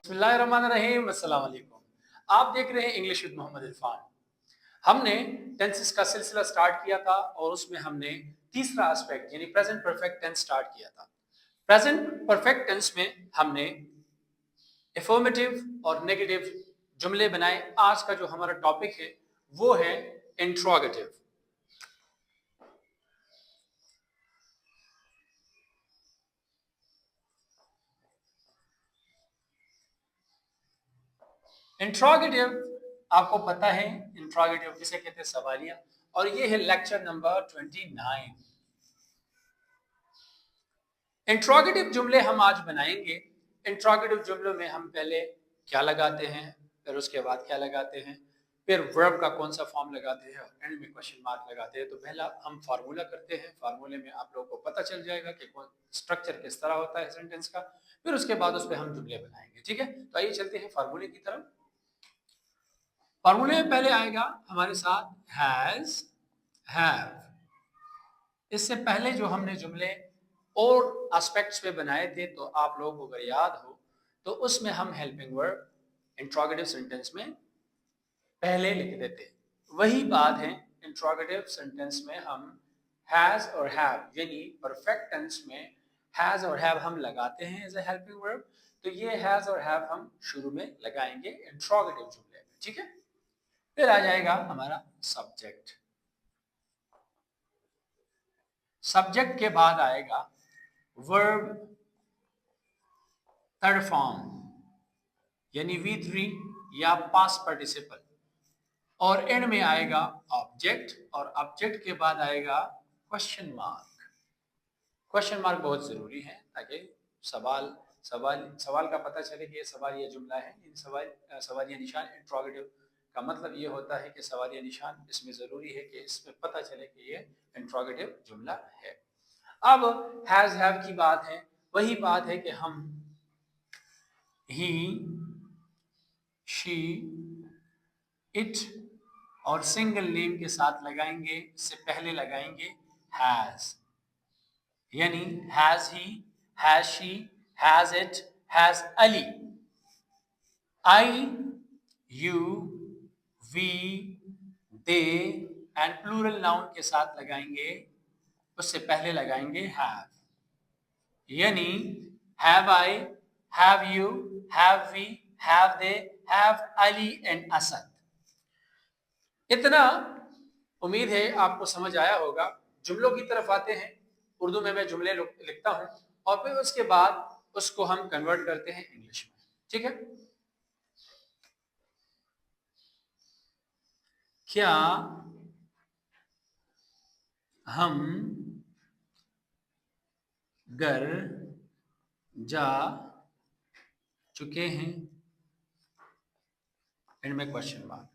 बिस्मिल्लाहिर्रहमानिर्रहीम, अस्सलाम वालेकुम। आप देख रहे हैं इंग्लिश विद मोहम्मद इरफान। हमने टेंसेस का सिलसिला स्टार्ट किया था और उसमें हमने तीसरा एस्पेक्ट यानी प्रेजेंट परफेक्ट टेंस स्टार्ट किया था। प्रेजेंट परफेक्ट टेंस में हमने एफर्मेटिव और नेगेटिव जुमले बनाए। आज का जो हमारा टॉपिक है वो है इंट्रोगेटिव। इंट्रोगेटिव आपको पता है, इंट्रोगेटिव किसे कहते हैं? सवालिया। और ये है लेक्चर नंबर 29। इंट्रोगेटिव जुमले हम आज बनाएंगे। इंट्रोगेटिव जुमलों में हम पहले क्या लगाते हैं, फिर उसके बाद क्या लगाते हैं, फिर वर्ब का कौन सा फॉर्म लगाते हैं और एंड में क्वेश्चन मार्क लगाते हैं। तो पहला हम फार्मूला करते हैं। फार्मूले में आप लोगों को पता चल जाएगा कि कौन स्ट्रक्चर किस तरह होता है सेंटेंस का। फिर उसके बाद उस पर हम जुमले बनाएंगे। ठीक है, तो आइए चलते हैं फार्मूले की तरफ। फार्मूले में पहले आएगा हमारे साथ हैज, हैव। इससे पहले जो हमने जुमले और एस्पेक्ट्स पे बनाए थे, तो आप लोगों को अगर याद हो तो उसमें हम हेल्पिंग वर्ब इंट्रोगेटिव सेंटेंस में पहले लिख देते। वही बात है इंट्रोगेटिव सेंटेंस में हम हैज और हैव यानी परफेक्ट टेंस में हैज और हैव हम लगाते हैं एज अ हेल्पिंग वर्ब। तो ये हैज और हैव हम शुरू में लगाएंगे इंट्रोगेटिव जुमले में। ठीक है, फिर आ जाएगा हमारा सब्जेक्ट। सब्जेक्ट के बाद आएगा वर्ब थर्ड फॉर्म यानी V3 या पास्ट पार्टिसिपल, और एंड में आएगा ऑब्जेक्ट, और ऑब्जेक्ट के बाद आएगा क्वेश्चन मार्क। क्वेश्चन मार्क बहुत जरूरी है ताकि सवाल सवाल सवाल का पता चले कि ये सवाल या जुमला है। इन सवाल या निशान इंट्रोगेटिव का मतलब ये होता है कि सवाल या निशान इसमें जरूरी है कि इसमें पता चले कि ये इंट्रोगेटिव जुमला है। अब हैज हैव की बात है, वही बात है कि हम ही, शी, इट और सिंगल नेम के साथ लगाएंगे। इससे पहले लगाएंगे हैज, यानी has he, has she, has it, has Ali. I, you, we, they and plural noun के साथ लगाएंगे, उससे पहले लगाएंगे हैव, यानी have I, have you, have we, have they, have Ali and Asad. इतना उम्मीद है आपको समझ आया होगा। जुमलों की तरफ आते हैं। उर्दू में मैं जुमले लिखता हूं और फिर उसके बाद उसको हम कन्वर्ट करते हैं इंग्लिश में। ठीक है, क्या हम घर जा चुके हैं? एंड में क्वेश्चन मार्क।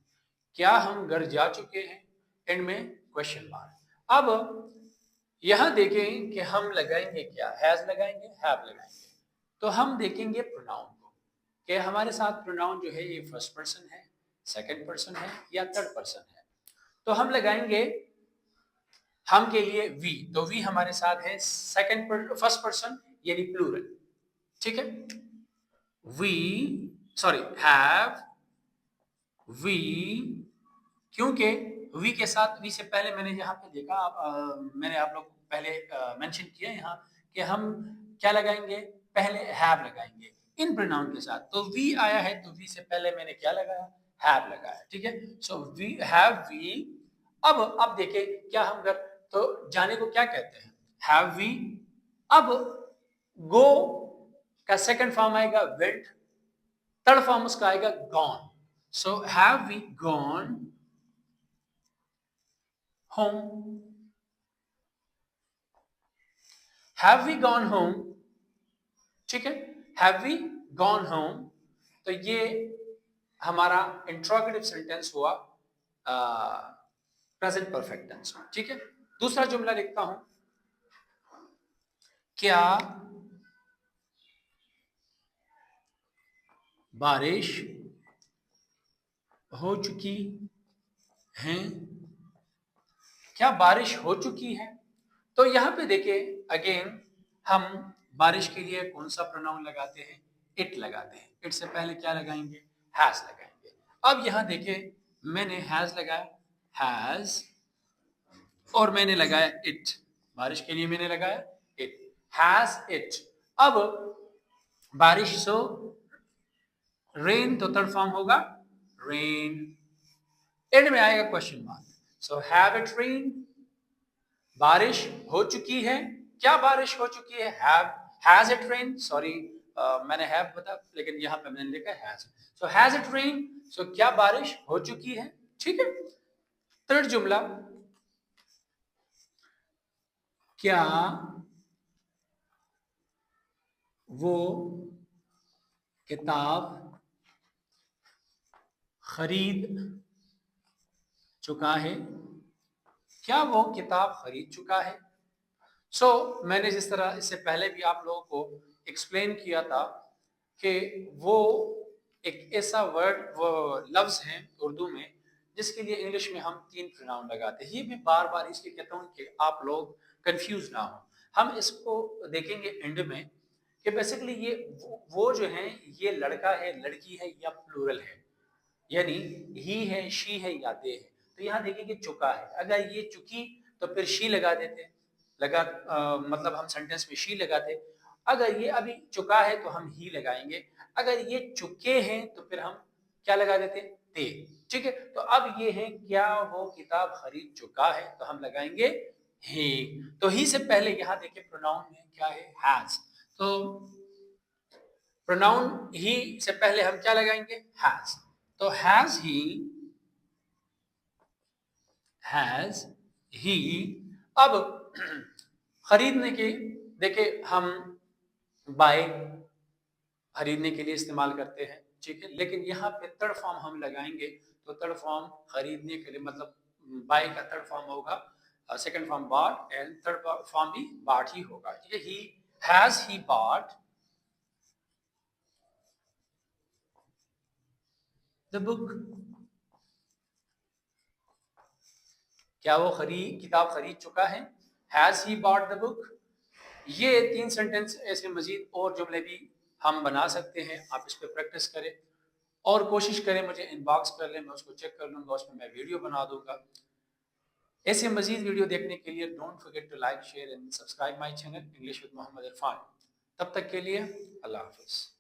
क्या हम घर जा चुके हैं? एंड में क्वेश्चन मार्क। अब यहां देखें कि हम लगाएंगे क्या, हैज लगाएंगे, हैव लगाएंगे। तो हम देखेंगे प्रोनाउन को कि हमारे साथ प्रोनाउन जो है ये फर्स्ट पर्सन है, सेकंड पर्सन है या थर्ड पर्सन है। तो हम लगाएंगे हम के लिए वी, तो वी हमारे साथ है फर्स्ट पर्सन यानी प्लूरल। ठीक है, वी, सॉरी हैव, वी, क्योंकि वी के साथ, वी से पहले मैंने यहाँ पे देखा, मैंने आप लोग पहले मेंशन किया यहाँ कि हम क्या लगाएंगे, पहले हैव लगाएंगे इन प्रोनाउन के साथ। तो वी आया है तो वी से पहले मैंने क्या लगाया, हैव लगाया। ठीक है, सो वी हैव वी। अब देखिए क्या हम घर, तो जाने को क्या कहते हैं, हैव वी। अब गो का सेकंड फॉर्म आएगा वेंट, थर्ड फॉर्म उसका आएगा gone. So have we gone home? Have we gone home? ठीक है, have we gone home। तो ये हमारा इंट्रोगेटिव सेंटेंस हुआ प्रेजेंट परफेक्ट टेंस। ठीक है, दूसरा जुमला लिखता हूं, क्या बारिश हो चुकी है? क्या बारिश हो चुकी है? तो यहां पे देखिए अगेन हम बारिश के लिए कौन सा प्रोनाउन लगाते हैं, इट लगाते हैं। इट से पहले क्या लगाएंगे? हैज लगाएंगे। अब यहां देखिए मैंने हैज लगाया, हैज, और मैंने लगाया इट, बारिश के लिए मैंने लगाया इट, हैज इट। अब बारिश, सो रेन तो थर्ड फॉर्म होगा रेन, एंड में आएगा question mark, so have it rain, बारिश हो चुकी है, क्या बारिश हो चुकी है? हैज इट रेन, सॉरी मैंने हैव बता, लेकिन यहां पे मैंने लिखा has, so has it rain, so क्या बारिश हो चुकी है। ठीक है। थर्ड जुमला, क्या वो किताब खरीद चुका है, क्या वो किताब खरीद चुका है। सो मैंने जिस तरह इससे पहले भी आप लोगों को एक्सप्लेन किया था कि वो एक ऐसा वर्ड, वो लफ्ज है उर्दू में जिसके लिए इंग्लिश में हम 3 प्रोनाउन लगाते हैं। ये भी बार बार इसलिए कहता हूँ कि आप लोग कंफ्यूज ना हो। हम इसको देखेंगे एंड में कि बेसिकली ये वो जो है, ये लड़का है, लड़की है या प्लूरल है, यानी ही है, शी है या दे है। तो यहाँ देखिए कि चुका है, अगर ये चुकी तो फिर शी लगा देते, मतलब हम सेंटेंस में शी लगाते। अगर ये अभी चुका है तो हम ही लगाएंगे, अगर ये चुके हैं तो फिर हम क्या लगा देते? ते। ठीक है। तो अब ये है क्या वो किताब खरीद चुका है, तो हम लगाएंगे ही। तो ही से पहले यहाँ देखिए प्रोनाउन में क्या है? हैज। तो प्रोनाउन ही से पहले हम क्या लगाएंगे? हैज। तो हैज ही। अब खरीदने के, देखिए हम बाय खरीदने के लिए इस्तेमाल करते हैं, ठीक है, लेकिन यहाँ पे थर्ड फॉर्म हम लगाएंगे, तो थर्ड फॉर्म खरीदने के लिए, मतलब बाय का थर्ड फॉर्म होगा, second form bought, and third form भी बॉट ही होगा। ठीक है। ही बॉट द बुक, क्या वो किताब खरीद चुका है? Has he bought the book. ये 3 सेंटेंस ऐसे मजीद और जुमले भी हम बना सकते हैं। आप इस पर प्रैक्टिस करें और कोशिश करें मुझे इनबॉक्स कर लें, मैं उसको चेक कर लूँगा, उसमें मैं वीडियो बना दूंगा। ऐसे मजीद वीडियो देखने के लिए don't forget to like, share and subscribe my channel English with Mohammad Irfan. तब तक के लिए अल्लाह हाफिज़।